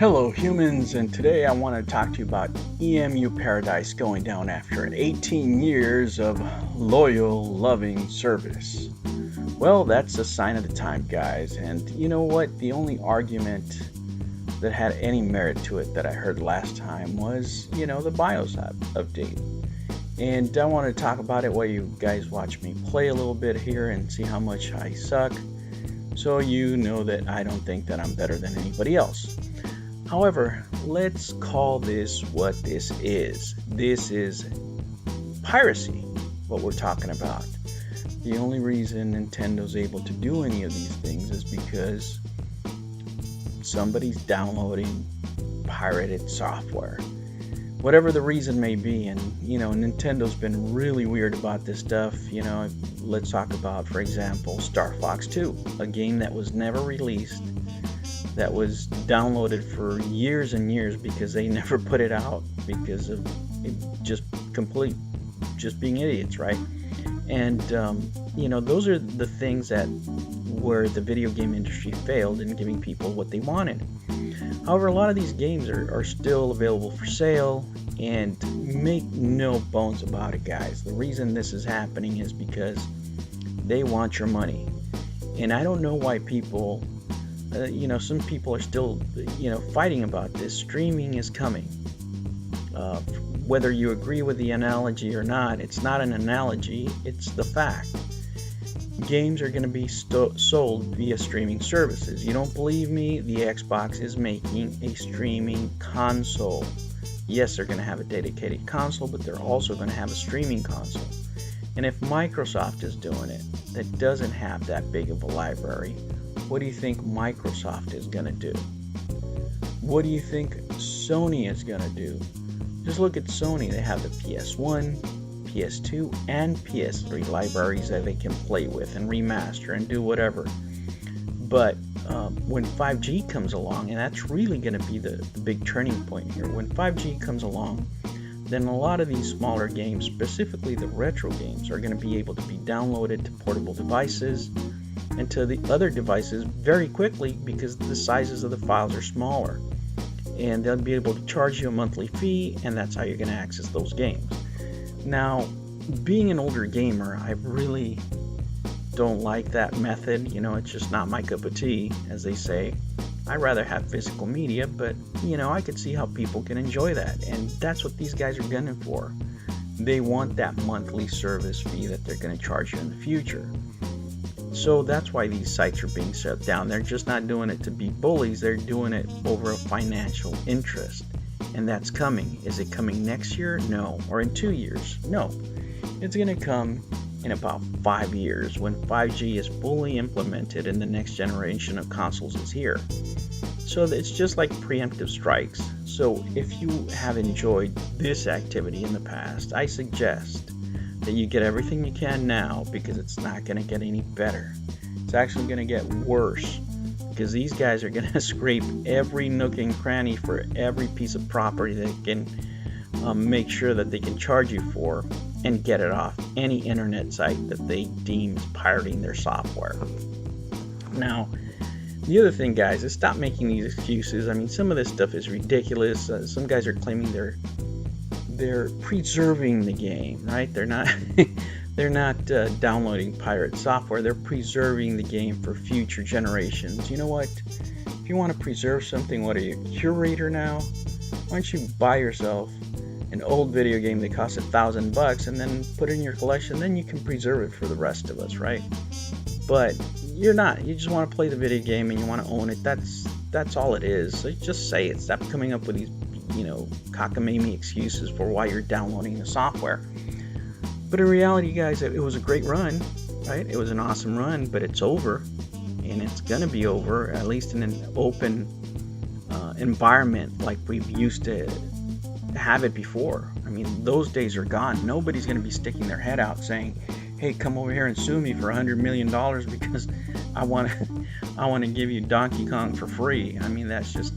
Hello humans, and today I want to talk to you about EmuParadise going down after 18 years of loyal, loving service. Well, that's a sign of the time, guys, and you know what? The only argument that had any merit to it that I heard last time was, the BIOS update. And I want to talk about it while you guys watch me play a little bit here and see how much I suck, so you know that I don't think that I'm better than anybody else. However, let's call this what this is. This is piracy, what we're talking about. The only reason Nintendo's able to do any of these things is because somebody's downloading pirated software. Whatever the reason may be, and Nintendo's been really weird about this stuff. Let's talk about, for example, Star Fox 2, a game that was never released, that was downloaded for years and years because they never put it out because of it just being idiots, right? And those are the things that where the video game industry failed in giving people what they wanted. However, a lot of these games are still available for sale, and make no bones about it, guys. The reason this is happening is because they want your money. And I don't know why people some people are still, fighting about this. Streaming is coming. Whether you agree with the analogy or not, it's not an analogy, it's the fact. Games are going to be sold via streaming services. You don't believe me? The Xbox is making a streaming console. Yes, they're going to have a dedicated console, but they're also going to have a streaming console. And if Microsoft is doing it, that doesn't have that big of a library, what do you think Microsoft is going to do? What do you think Sony is going to do? Just look at Sony. They have the PS1, PS2, and PS3 libraries that they can play with and remaster and do whatever. But when 5G comes along, and that's really going to be the big turning point here, when 5G comes along, then a lot of these smaller games, specifically the retro games, are going to be able to be downloaded to portable devices and to the other devices very quickly because the sizes of the files are smaller. And they'll be able to charge you a monthly fee, and that's how you're going to access those games. Now, being an older gamer, I really don't like that method. It's just not my cup of tea, as they say. I'd rather have physical media, but, I could see how people can enjoy that. And that's what these guys are gunning for. They want that monthly service fee that they're going to charge you in the future. So that's why these sites are being shut down. They're just not doing it to be bullies. They're doing it over a financial interest. And that's coming. Is it coming next year? No. Or in 2 years? No. It's going to come in about 5 years when 5G is fully implemented and the next generation of consoles is here. So it's just like preemptive strikes. So if you have enjoyed this activity in the past, I suggest that you get everything you can now, because it's not going to get any better. It's actually going to get worse, because these guys are going to scrape every nook and cranny for every piece of property they can make sure that they can charge you for and get it off any internet site that they deem is pirating their software. Now, the other thing, guys, is stop making these excuses. I mean, some of this stuff is ridiculous. Some guys are claiming they're preserving the game, right? They're not downloading pirate software. They're preserving the game for future generations. You know what? If you want to preserve something, what are you, a curator now? Why don't you buy yourself an old video game that costs $1,000 and then put it in your collection? Then you can preserve it for the rest of us, right? But you're not. You just want to play the video game and you want to own it. That's all it is. So just say it. Stop coming up with these cockamamie excuses for why you're downloading the software. But in reality, guys, it was a great run, right? It was an awesome run, but it's over, and it's gonna be over, at least in an open environment like we've used to have it before. I mean, those days are gone. Nobody's gonna be sticking their head out saying, hey, come over here and sue me for $100 million because I want to give you Donkey Kong for free. I mean, that's just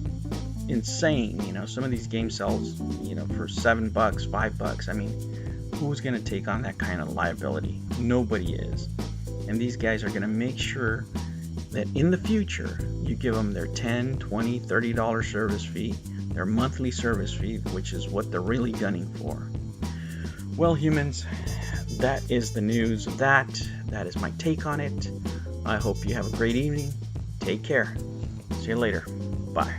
insane. Some of these games sells for $7, $5. I mean, who's going to take on that kind of liability? Nobody is. And these guys are going to make sure that in the future you give them their $10, $20, $30 service fee, their monthly service fee, which is what they're really gunning for. Well, humans, that is the news of that. That is my take on it. I hope you have a great evening. Take care. See you later. Bye.